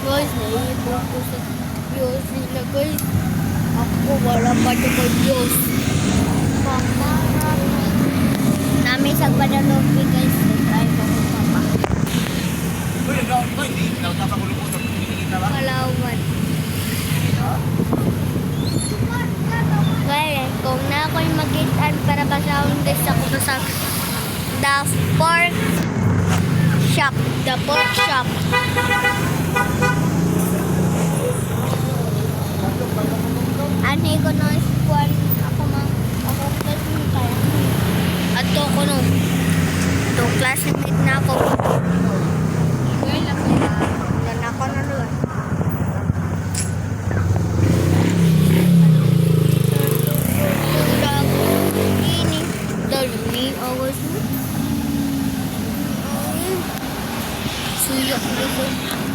Guys, naiipon ko sa Diyos nila guys. Ako wala pa ito kay Diyos. Namin sa Guadalupe guys. Try ko ko papa. Palawan. Well, kung na ako'y mag-itan para basahon guys ako sa The Pork Shop. The Pork Shop. Ani ko na squad ako classmate tayo. Ato ko no. Ato classmate na ako. Dan ako na doon. Ini dali awas mo. Suyak dito.